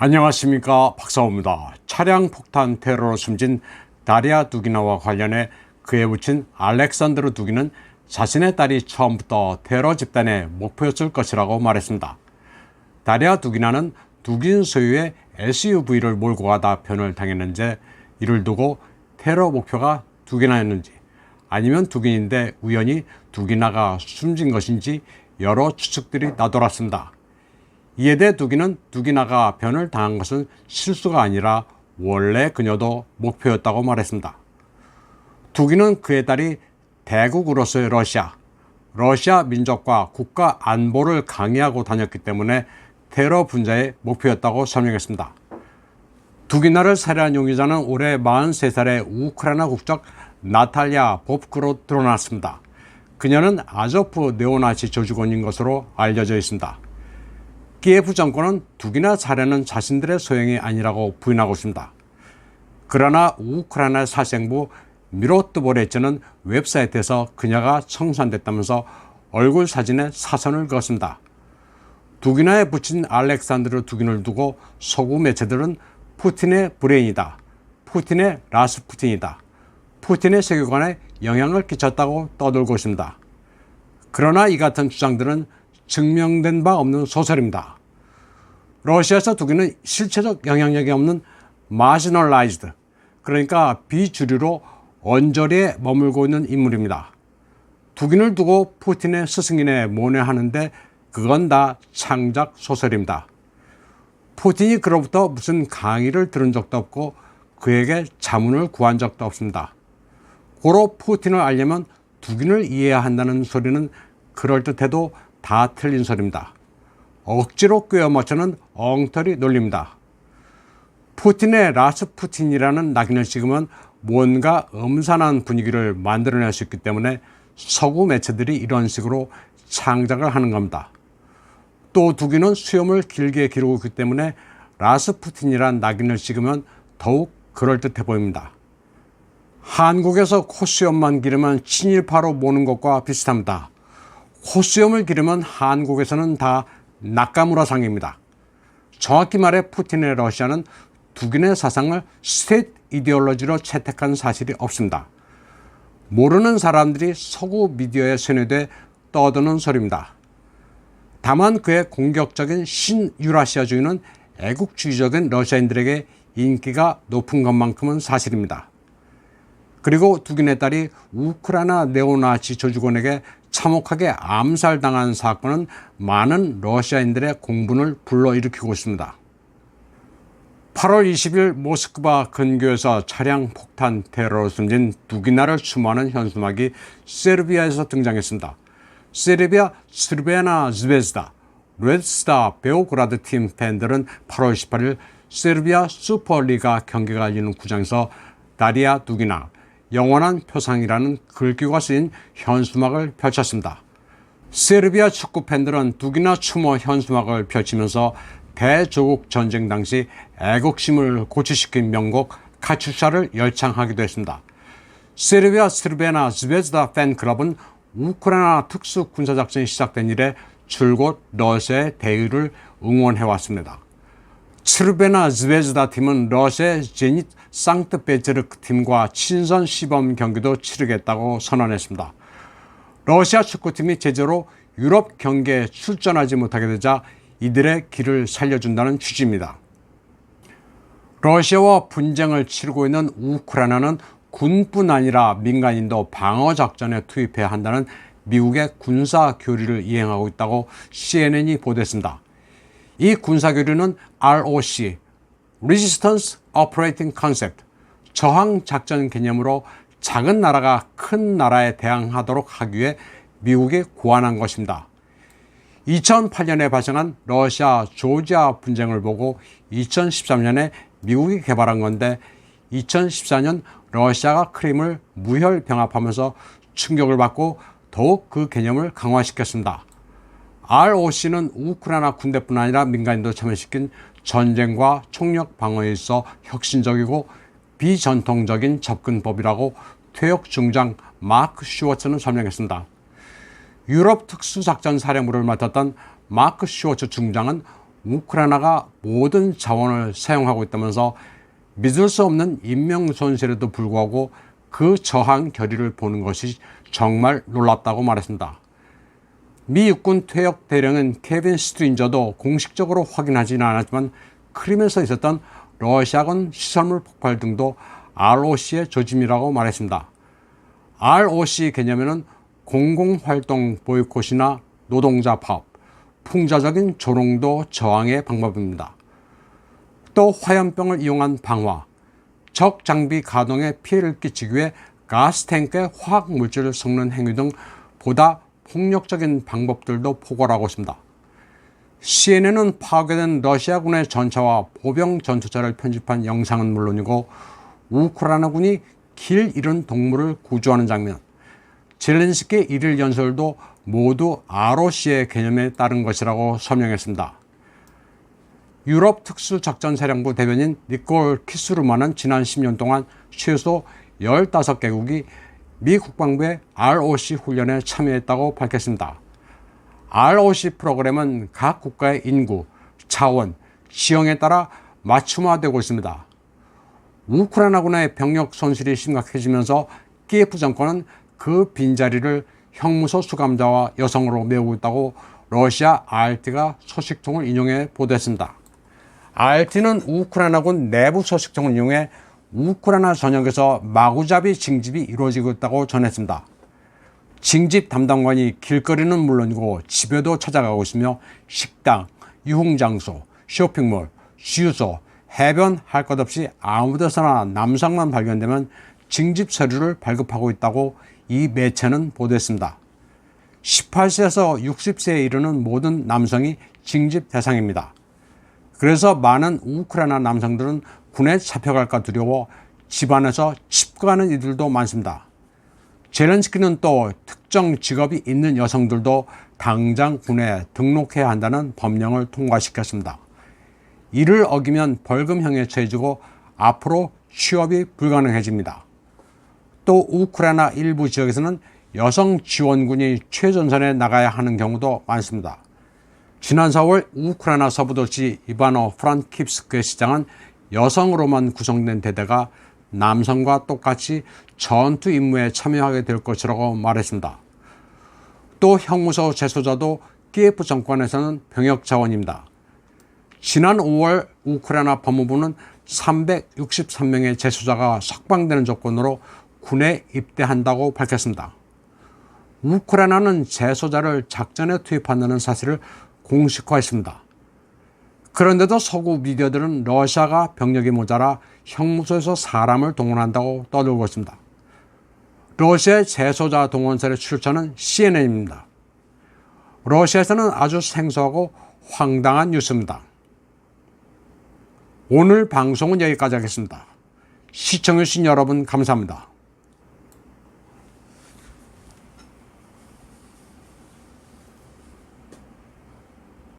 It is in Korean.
안녕하십니까, 박사호입니다. 차량 폭탄 테러로 숨진 다리아 두기나와 관련해 그에 붙인 알렉산드르 두기는 자신의 딸이 처음부터 테러 집단의 목표였을 것이라고 말했습니다. 다리아 두기나는 두긴 소유의 SUV를 몰고 가다 변호를 당했는지, 이를 두고 테러 목표가 두기나였는지 아니면 두긴인데 우연히 두기나가 숨진 것인지 여러 추측들이 나돌았습니다. 이에 대해 두기는 두기나가 변을 당한 것은 실수가 아니라 원래 그녀도 목표였다고 말했습니다. 두기는 그의 딸이 대국으로서의 러시아 민족과 국가 안보를 강의하고 다녔기 때문에 테러 분자의 목표였다고 설명했습니다. 두기나를 살해한 용의자는 올해 43살의 우크라이나 국적 나탈리아 보프크로 드러났습니다. 그녀는 아조프 네오나치 조직원인 것으로 알려져 있습니다. 키예프 정권은 두기나 살해는 자신들의 소행이 아니라고 부인하고 있습니다. 그러나 우크라이나 사생부 미로트보레츠는 웹사이트에서 그녀가 청산됐다면서 얼굴 사진에 사선을 그었습니다. 두기나에 붙인 알렉산드르 두긴을 두고 서구 매체들은 푸틴의 브레인이다, 푸틴의 라스푸틴이다, 푸틴의 세계관에 영향을 끼쳤다고 떠들고 있습니다. 그러나 이 같은 주장들은 증명된 바 없는 소설입니다. 러시아에서 두기는 실체적 영향력이 없는 마지널라이즈드, 그러니까 비주류로 언저리에 머물고 있는 인물입니다. 두긴을 두고 푸틴의 스승이네 뭐네 하는데 그건 다 창작 소설입니다. 푸틴이 그로부터 무슨 강의를 들은 적도 없고 그에게 자문을 구한 적도 없습니다. 고로 푸틴을 알려면 두긴을 이해해야 한다는 소리는 그럴듯해도 다 틀린 소리입니다. 억지로 꿰어 맞추는 엉터리 논리입니다. 푸틴의 라스푸틴이라는 낙인을 찍으면 뭔가 음산한 분위기를 만들어낼 수 있기 때문에 서구 매체들이 이런 식으로 창작을 하는 겁니다. 또 두기는 수염을 길게 기르고 있기 때문에 라스푸틴이란 낙인을 찍으면 더욱 그럴듯해 보입니다. 한국에서 콧수염만 기르면 친일파로 모는 것과 비슷합니다. 콧수염을 기르면 한국에서는 다 나카무라상입니다. 정확히 말해 푸틴의 러시아는 두긴의 사상을 스테이트 이데올로지로 채택한 사실이 없습니다. 모르는 사람들이 서구 미디어에 세뇌돼 떠드는 소리입니다. 다만 그의 공격적인 신유라시아주의는 애국주의적인 러시아인들에게 인기가 높은 것만큼은 사실입니다. 그리고 두긴의 딸이 우크라이나 네오나치 조직원에게 참혹하게 암살당한 사건은 많은 러시아인들의 공분을 불러일으키고 있습니다. 8월 20일 모스크바 근교에서 차량 폭탄 테러로 숨진 두기나를 추모하는 현수막이 세르비아에서 등장했습니다. 세르비아 스르베나 즈베즈다, 레드스타 베오그라드 팀 팬들은 8월 18일 세르비아 슈퍼리가 경기가 열리는 구장에서 다리아 두기나, 영원한 표상이라는 글귀가 쓰인 현수막을 펼쳤습니다. 세르비아 축구 팬들은 두기나 추모 현수막을 펼치면서 대조국 전쟁 당시 애국심을 고취시킨 명곡 카츄샤를 열창하기도 했습니다. 세르비아 스르베나 즈베즈다 팬클럽은 우크라이나 특수 군사작전이 시작된 이래 줄곧 러시아의 대의를 응원해왔습니다. 스르베나 즈베즈다 팀은 러시아의 제닛 상트페테르크 팀과 친선 시범 경기도 치르겠다고 선언했습니다. 러시아 축구팀이 제재로 유럽 경기에 출전하지 못하게 되자 이들의 길을 살려준다는 취지입니다. 러시아와 분쟁을 치르고 있는 우크라이나는 군뿐 아니라 민간인도 방어작전에 투입해야 한다는 미국의 군사교리를 이행하고 있다고 CNN이 보도했습니다. 이 군사교류는 ROC, Resistance Operating Concept, 저항작전 개념으로 작은 나라가 큰 나라에 대항하도록 하기 위해 미국이 고안한 것입니다. 2008년에 발생한 러시아 조지아 분쟁을 보고 2013년에 미국이 개발한 건데 2014년 러시아가 크림을 무혈 병합하면서 충격을 받고 더욱 그 개념을 강화시켰습니다. ROC는 우크라이나 군대뿐 아니라 민간인도 참여시킨 전쟁과 총력 방어에 있어 혁신적이고 비전통적인 접근법이라고 퇴역 중장 마크 슈워츠는 설명했습니다. 유럽 특수작전 사령부를 맡았던 마크 슈워츠 중장은 우크라이나가 모든 자원을 사용하고 있다면서 믿을 수 없는 인명 손실에도 불구하고 그 저항 결의를 보는 것이 정말 놀랍다고 말했습니다. 미 육군 퇴역 대령인 케빈 스트린저도 공식적으로 확인하지는 않았지만 크림에서 있었던 러시아군 시설물 폭발 등도 ROC의 조짐이라고 말했습니다. ROC 개념에는 공공활동 보이콧이나 노동자 파업, 풍자적인 조롱도 저항의 방법입니다. 또 화염병을 이용한 방화, 적 장비 가동에 피해를 끼치기 위해 가스탱크에 화학물질을 섞는 행위 등 보다 폭력적인 방법들도 포괄하고 있습니다. CNN은 파괴된 러시아군의 전차와 보병 전투차를 편집한 영상은 물론이고 우크라이나군이 길 잃은 동물을 구조하는 장면, 젤렌스키 일일 연설도 모두 ROC의 개념에 따른 것이라고 설명했습니다. 유럽 특수작전사령부 대변인 니콜 키스루만은 지난 10년 동안 최소 15개국이 미 국방부의 ROC 훈련에 참여했다고 밝혔습니다. ROC 프로그램은 각 국가의 인구, 자원, 지형에 따라 맞춤화되고 있습니다. 우크라이나군의 병력 손실이 심각해지면서 키예프 정권은 그 빈자리를 형무소 수감자와 여성으로 메우고 있다고 러시아 RT가 소식통을 인용해 보도했습니다. RT는 우크라이나군 내부 소식통을 이용해 우크라이나 전역에서 마구잡이 징집이 이루어지고 있다고 전했습니다. 징집 담당관이 길거리는 물론이고 집에도 찾아가고 있으며 식당, 유흥장소, 쇼핑몰, 주유소, 해변 할 것 없이 아무 데서나 남성만 발견되면 징집 서류를 발급하고 있다고 이 매체는 보도했습니다. 18세에서 60세에 이르는 모든 남성이 징집 대상입니다. 그래서 많은 우크라이나 남성들은 군에 잡혀갈까 두려워 집안에서 칩거하는 이들도 많습니다. 젤렌스키는 또 특정 직업이 있는 여성들도 당장 군에 등록해야 한다는 법령을 통과시켰습니다. 이를 어기면 벌금형에 처해지고 앞으로 취업이 불가능해집니다. 또 우크라이나 일부 지역에서는 여성 지원군이 최전선에 나가야 하는 경우도 많습니다. 지난 4월 우크라이나 서부도시 이바노 프란키브스크의 시장은 여성으로만 구성된 대대가 남성과 똑같이 전투 임무에 참여하게 될 것이라고 말했습니다. 또 형무소 재소자도 키예프 정권에서는 병역 자원입니다. 지난 5월 우크라이나 법무부는 363명의 재소자가 석방되는 조건으로 군에 입대한다고 밝혔습니다. 우크라이나는 재소자를 작전에 투입한다는 사실을 공식화했습니다. 그런데도 서구 미디어들은 러시아가 병력이 모자라 형무소에서 사람을 동원한다고 떠들고 있습니다. 러시아의 재소자 동원설의 출처는 CNN입니다. 러시아에서는 아주 생소하고 황당한 뉴스입니다. 오늘 방송은 여기까지 하겠습니다. 시청해주신 여러분 감사합니다.